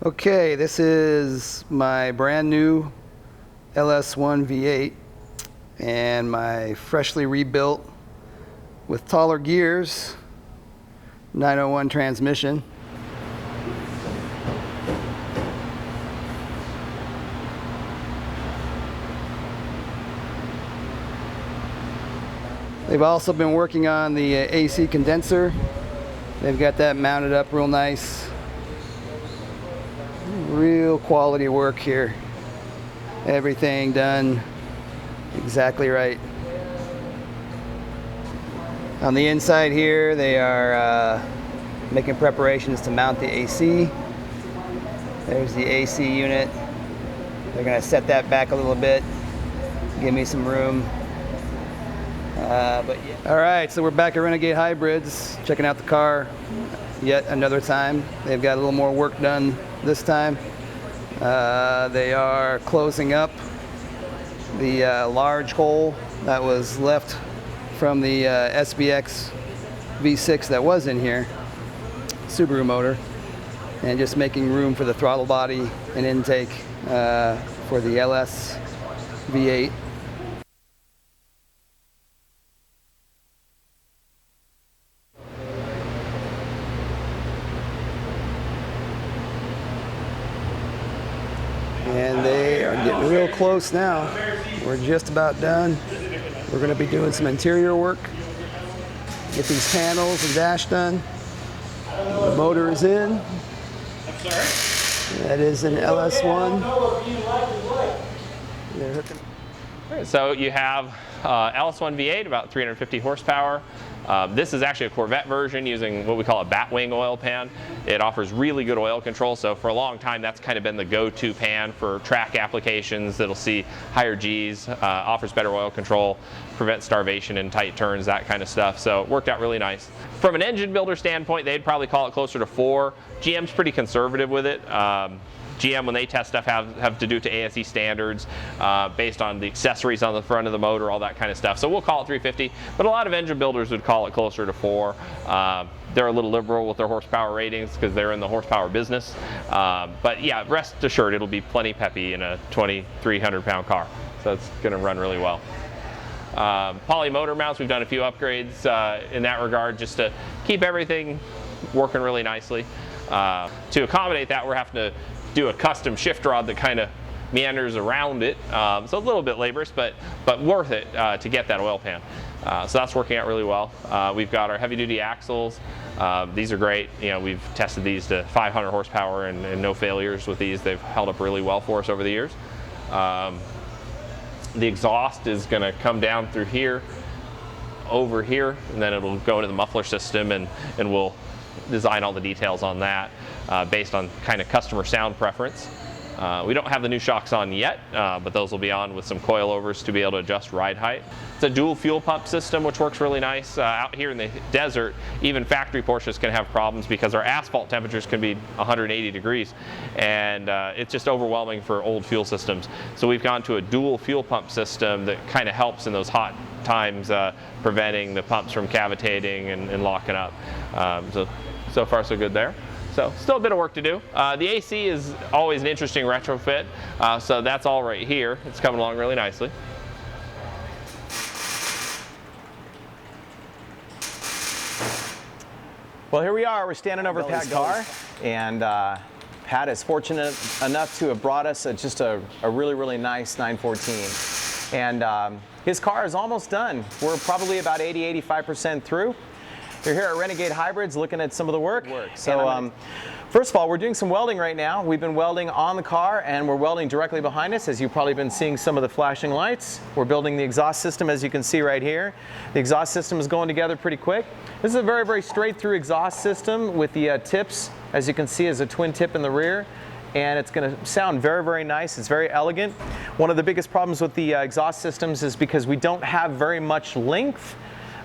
Okay, this is my brand new LS1 V8 and my freshly rebuilt with taller gears 901 transmission. They've also been working on the AC condenser. They've got that mounted up real nice. Real quality work here. Everything done exactly right. On the inside here, they are making preparations to mount the AC. There's the AC unit. They're going to set that back a little bit, give me some room. But yeah. All right, so we're back at Renegade Hybrids, checking out the car yet another time. They've got a little more work done this time. They are closing up the large hole that was left from the SBX V6 that was in here, Subaru motor, and just making room for the throttle body and intake for the LS V8. And they are getting real close now. We're just about done. We're going to be doing some interior work. Get these panels and dash done. The motor is in. That is an LS1. They're hooking. So you have LS1 V8, about 350 horsepower. This is actually a Corvette version using what we call a batwing oil pan. It offers really good oil control, so for a long time that's kind of been the go-to pan for track applications that'll see higher Gs, offers better oil control, prevents starvation in tight turns, that kind of stuff, so it worked out really nice. From an engine builder standpoint, they'd probably call it closer to 4. GM's pretty conservative with it. GM, when they test stuff, have to do it to ASE standards based on the accessories on the front of the motor, all that kind of stuff. So we'll call it 350, but a lot of engine builders would call it closer to 4. They're a little liberal with their horsepower ratings because they're in the horsepower business. But yeah, rest assured it'll be plenty peppy in a 2,300-pound car. So it's going to run really well. Poly motor mounts, we've done a few upgrades in that regard just to keep everything working really nicely. To accommodate that, we're having to do a custom shift rod that kind of meanders around it. So a little bit laborious, but worth it to get that oil pan. So that's working out really well. We've got our heavy duty axles. These are great. You know, we've tested these to 500 horsepower and no failures with these. They've held up really well for us over the years. The exhaust is going to come down through here, over here, and then it'll go into the muffler system, and we'll design all the details on that based on kind of customer sound preference. We don't have the new shocks on yet, but those will be on with some coilovers to be able to adjust ride height. It's a dual fuel pump system, which works really nice. Out here in the desert, even factory Porsches can have problems because our asphalt temperatures can be 180 degrees, and it's just overwhelming for old fuel systems. So we've gone to a dual fuel pump system that kind of helps in those hot times, preventing the pumps from cavitating and locking up. So far so good there. So still a bit of work to do. The AC is always an interesting retrofit, so that's all right here. It's coming along really nicely. Well, here we are. We're standing over Pat's car, and Pat is fortunate enough to have brought us just a really, really nice 914. And his car is almost done. We're probably about 80–85% through. You're here at Renegade Hybrids looking at some of the work. So first of all, we're doing some welding right now. We've been welding on the car, and we're welding directly behind us, as you've probably been seeing some of the flashing lights. We're building the exhaust system, as you can see right here. The exhaust system is going together pretty quick. This is a very, very straight through exhaust system with the tips, as you can see, as a twin tip in the rear. And it's going to sound very, very nice. It's very elegant. One of the biggest problems with the exhaust systems is because we don't have very much length.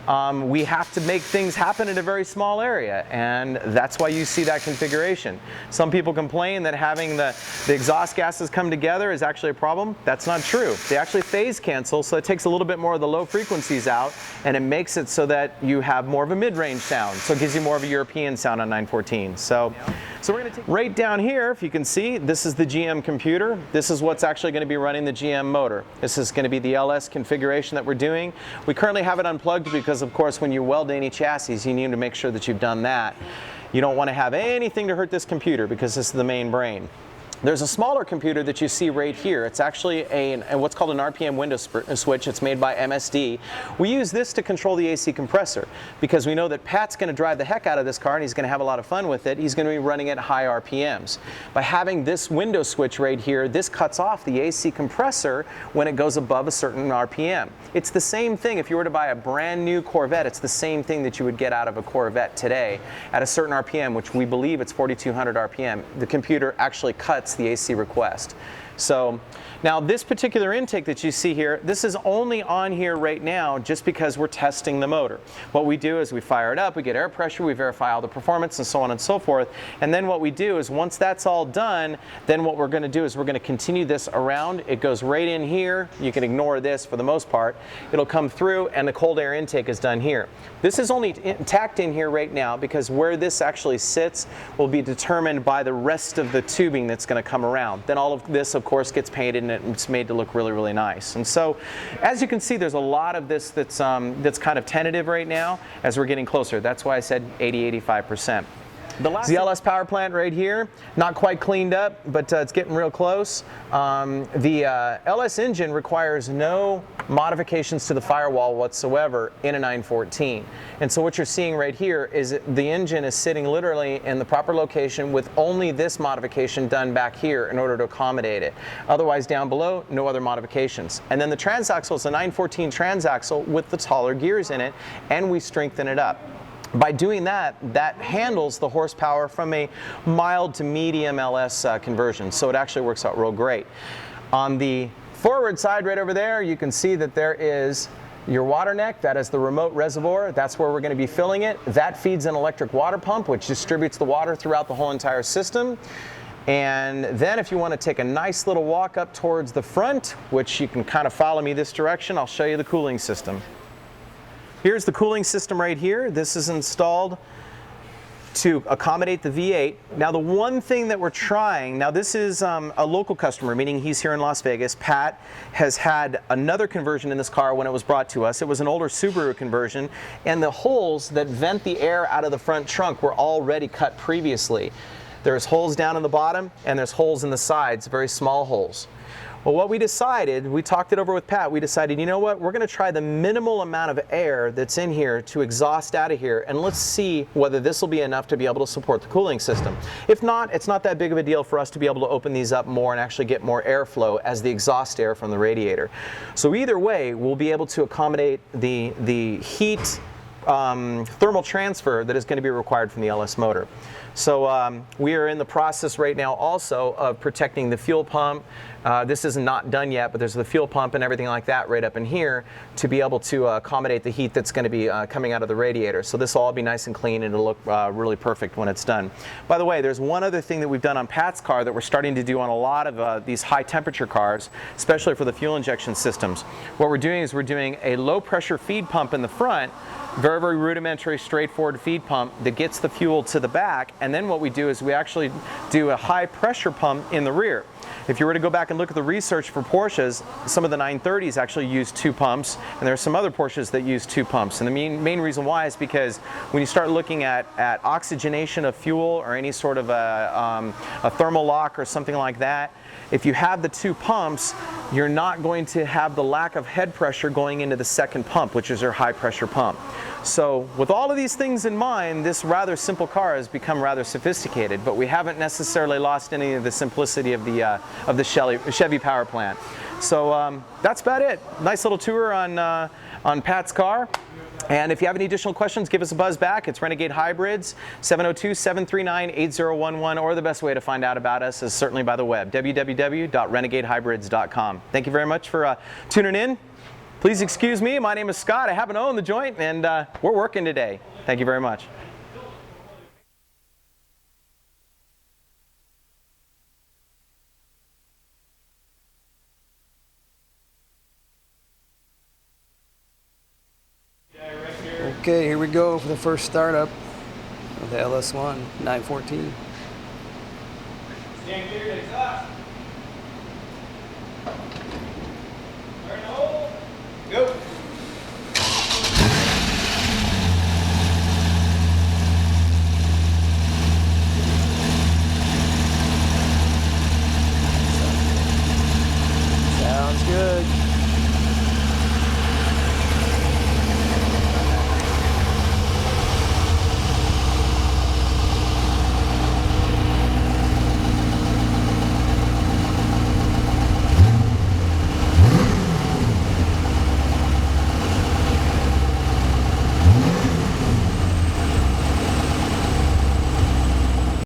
We have to make things happen in a very small area, and that's why you see that configuration. Some people complain that having the exhaust gases come together is actually a problem. That's not true. They actually phase cancel, so it takes a little bit more of the low frequencies out, and it makes it so that you have more of a mid-range sound. So it gives you more of a European sound on 914. So So we're going to take right down here, if you can see, this is the GM computer. This is what's actually going to be running the GM motor. This is going to be the LS configuration that we're doing. We currently have it unplugged because, of course, when you weld any chassis, you need to make sure that you've done that. You don't want to have anything to hurt this computer because this is the main brain. There's a smaller computer that you see right here. It's actually what's called an RPM window switch. It's made by MSD. We use this to control the AC compressor because we know that Pat's going to drive the heck out of this car and he's going to have a lot of fun with it. He's going to be running at high RPMs. By having this window switch right here, this cuts off the AC compressor when it goes above a certain RPM. It's the same thing if you were to buy a brand new Corvette. It's the same thing that you would get out of a Corvette today at a certain RPM, which we believe it's 4,200 RPM. The computer actually cuts the AC request. So now this particular intake that you see here, this is only on here right now just because we're testing the motor. What we do is we fire it up, we get air pressure, we verify all the performance and so on and so forth. And then what we do is once that's all done, then what we're going to do is we're going to continue this around. It goes right in here. You can ignore this for the most part. It'll come through and the cold air intake is done here. This is only tacked in here right now because where this actually sits will be determined by the rest of the tubing that's going to come around. Then all of this, of course, gets painted and it's made to look really, really nice. And so, as you can see, there's a lot of this that's kind of tentative right now as we're getting closer. That's why I said 80–85%. The LS power plant right here, not quite cleaned up, but it's getting real close. The LS engine requires no modifications to the firewall whatsoever in a 914. And so what you're seeing right here is the engine is sitting literally in the proper location with only this modification done back here in order to accommodate it. Otherwise, down below, no other modifications. And then the transaxle is a 914 transaxle with the taller gears in it, and we strengthen it up. By doing that, that handles the horsepower from a mild to medium LS conversion, so it actually works out real great. On the forward side right over there, you can see that there is your water neck. That is the remote reservoir. That's where we're going to be filling it. That feeds an electric water pump, which distributes the water throughout the whole entire system. And then if you want to take a nice little walk up towards the front, which you can kind of follow me this direction, I'll show you the cooling system. Here's the cooling system right here. This is installed to accommodate the V8. Now the one thing that we're trying, now this is a local customer, meaning he's here in Las Vegas. Pat has had another conversion in this car when it was brought to us. It was an older Subaru conversion, and the holes that vent the air out of the front trunk were already cut previously. There's holes down in the bottom and there's holes in the sides, very small holes. Well, what we decided, we talked it over with Pat, we decided, you know what, we're going to try the minimal amount of air that's in here to exhaust out of here, and let's see whether this will be enough to be able to support the cooling system. If not, it's not that big of a deal for us to be able to open these up more and actually get more airflow as the exhaust air from the radiator. So either way, we'll be able to accommodate the heat thermal transfer that is going to be required from the LS motor. So we are in the process right now also of protecting the fuel pump. This is not done yet, but there's the fuel pump and everything like that right up in here to be able to accommodate the heat that's going to be coming out of the radiator. So this will all be nice and clean and it'll look really perfect when it's done. By the way, there's one other thing that we've done on Pat's car that we're starting to do on a lot of these high temperature cars, especially for the fuel injection systems. What we're doing is we're doing a low pressure feed pump in the front, very, very rudimentary, straightforward feed pump that gets the fuel to the back, and then what we do is we actually do a high pressure pump in the rear. If you were to go back and look at the research for Porsches, some of the 930s actually use two pumps, and there are some other Porsches that use two pumps. And the main reason why is because when you start looking at oxygenation of fuel or any sort of a thermal lock or something like that, if you have the two pumps, you're not going to have the lack of head pressure going into the second pump, which is your high pressure pump. So with all of these things in mind, this rather simple car has become rather sophisticated, but we haven't necessarily lost any of the simplicity of the Chevy power plant. So that's about it. Nice little tour on Pat's car. And if you have any additional questions, give us a buzz back. It's Renegade Hybrids, 702-739-8011, or the best way to find out about us is certainly by the web, www.renegadehybrids.com. Thank you very much for tuning in. Please excuse me, my name is Scott. I happen to own the joint, and we're working today. Thank you very much. Okay, here we go for the first startup of the LS1 914. Stand clear, exhaust.